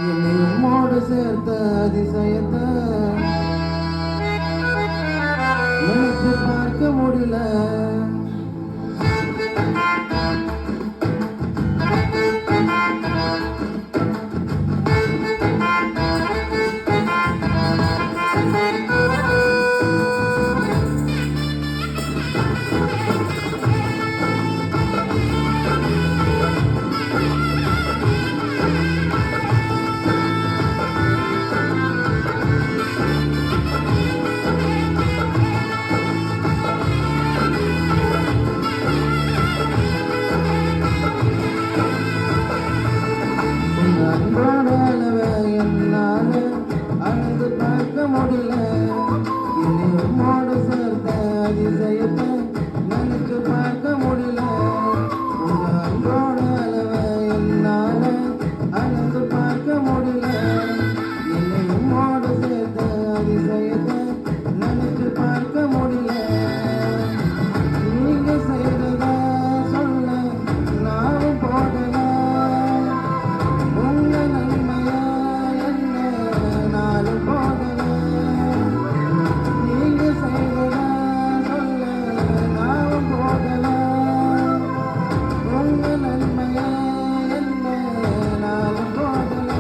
என்னை உம்மோடு சேர்த்த அதிசயத்தை நினைச்சு பார்க்க முடியல. அன்போட அளவை என்னால அளந்து பார்க்க முடியல. என்னை உம்மோடு சேர்த்த அதிசயத்தை நினைச்சு பார்க்க முடியல. உங்க அன்போட அளவை என்னால அளந்து பார்க்க முடியல. என்னை உம்மோடு சேர்த்த அதிசயத்தை நினைச்சு பார்க்க முடியல. நீங்க செய்ததா சொல்ல நானும் போடல. உங்க நன்மையா என்ன நாளும் போடல. நீங்க செய்ததா சொல்ல நானும் போடல. உங்க நன்மையா என்ன நாளும் போடல.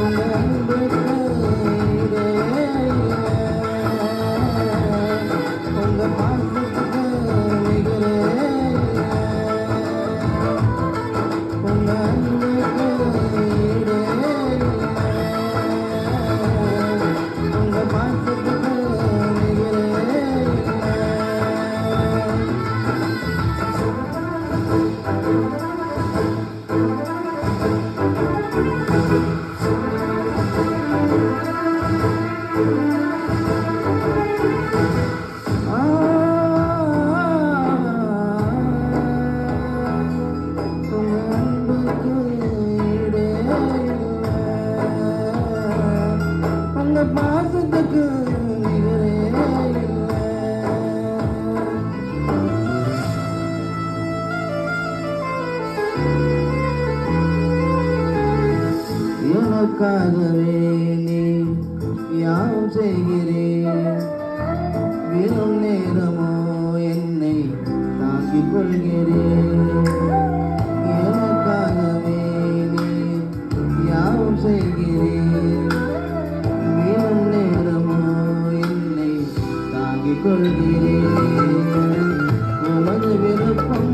உங்க அன்புக்கு ஈடே இல்லை. உங்க பாசத்துக்கு நிகரே இல்லை. உங்க அன்புக்கு ஈடே இல்லை. உங்க பாசத்துக்கு நிகரே இல்லை. உங்க அன்புக்கு ஈடே இல்லை. உங்க பாசத்துக்கு நிகரே இல்லை. எனக்காகவே நீ யாவும் செய்கிறேன். விழும் நேரமோ என்னை தாங்கிக் கொள்கிறேன். எனக்காகவே நீ யாவும் செய்கிறேன். விழும் நேரமோ என்னை தாங்கிக் கொள்கிறேன். உமது விருப்பம்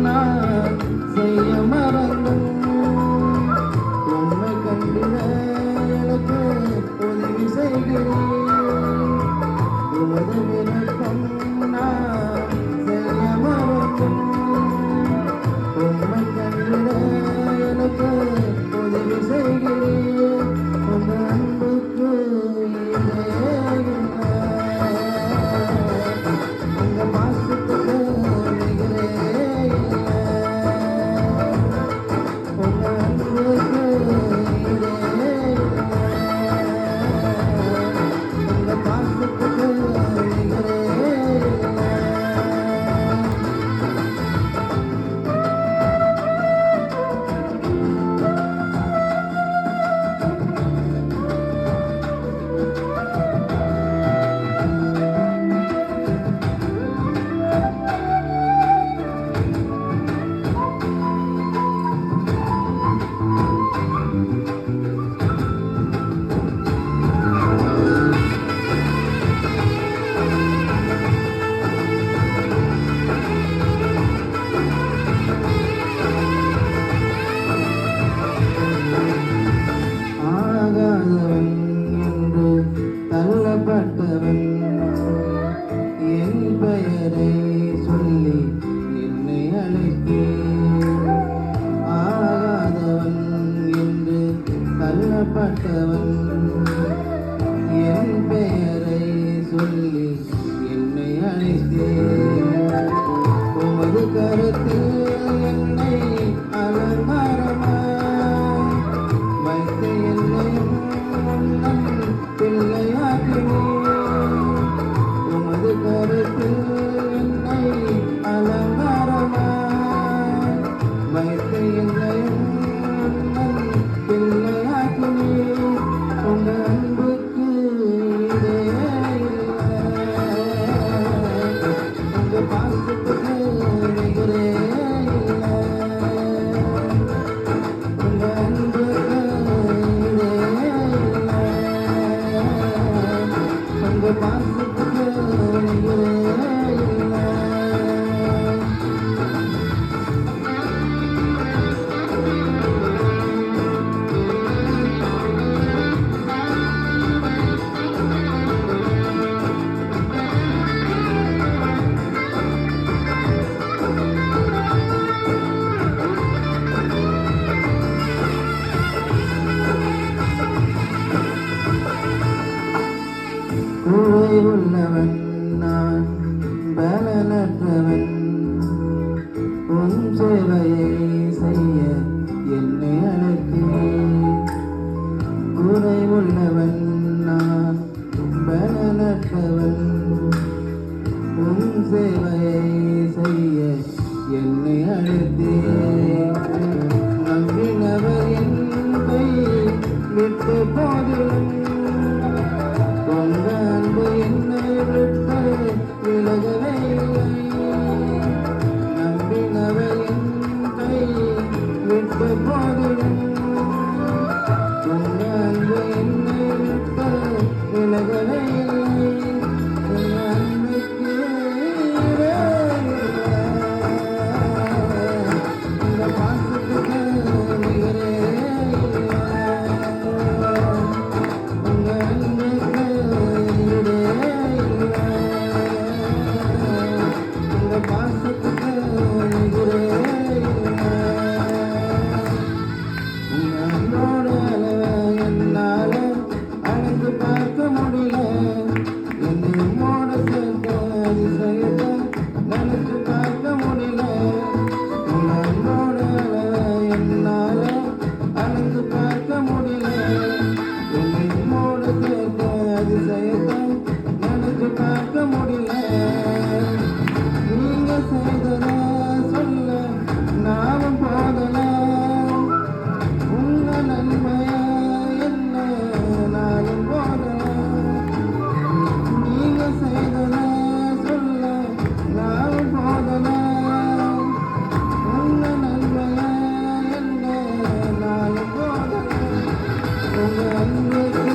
நான் செய்ய மறந்தும் உம்மை கண்டிட எனக்கு உதவி செய்கிறேன். உமது விருப்பம் நான் செய்ய மறந்தும் உம்மை கண்டிட எனக்கு உதவி செய்கிறேன். உங்க அன்புக்கு ஈடே இல்லை. உங்க பாசத்துக்கு நிகரே இல்லை. உங்க அன்புக்கு ஈடே இல்லை. உங்க பாசத்துக்கு நிகரே இல்லை. ஆகாதவன் என்று தள்ளப்பட்டவன் என் பெயரை சொல்லி என்னை அழைத்தேன். ஆகாதவன் என்று தள்ளப்பட்டவன் என் பெயரை சொல்லி என்னை அழைத்தேன். உமது கருத்தில் என்னை அலங்காரமாய் வைத்து என்னையும் உன்னன் பிள்ளையாக்கினீர். உமது கருத்தில் என்னை அலங்காரமாய் வைத்து என்னையும் உன்னன் பிள்ளையாக்கினீர். உள்ளவன் நான் பலனற்றவன் உன் சேவையை செய்ய என்னை அழைத்தேன் குறை உள்ளவன் நான் பலனற்றவன் உன் சேவையை செய்ய என்னை அழைத்தேன் நம்பினவர் என் கை விட்டு போதிலும் உங்க அன்பு என்னை விட்டு விலகவே இல்லை நம்பினவர் என் கை விட்டு போதிலும் உங்க அன்பு என்னை விட்டு விலகவே இல்லை உங்க அன்புக்கு ஈடே இல்லை. உங்க பாசத்துக்கு நிகரே இல்லை. உங்க அன்புக்கு ஈடே இல்லை. உங்க பாசத்துக்கு நிகரே இல்லை. உங்க அன்போட அளவை என்னால அளந்து பார்க்க முடியல என்னை உம்மோட சேர்த்த அதிசயத்தை நினைச்சு பார்க்க முடியல உங்க அன்போட அளவை என்னால அளந்து பார்க்க முடியல என்னை உம்மோட சேர்த்த அதிசயத்தை நினைச்சு பார்க்க முடியல நீங்க செய்ததா சொல்ல நானும் போதலாம் உங்க நன்மையா என்ன நாளும் போதலாம் நீங்க செய்ததா சொல்ல நாளும் போதலாம் உங்க நன்மையா என்ன நாளும் போதலாம் உங்க அன்புக்கு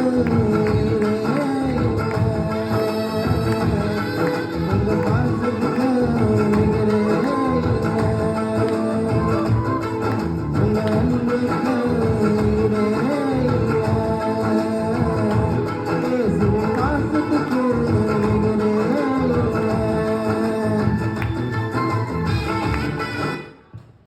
ஈடே இல்லை. உங்க பாசத்துக்கு நிகரே இல்லை. உங்க அன்புக்கு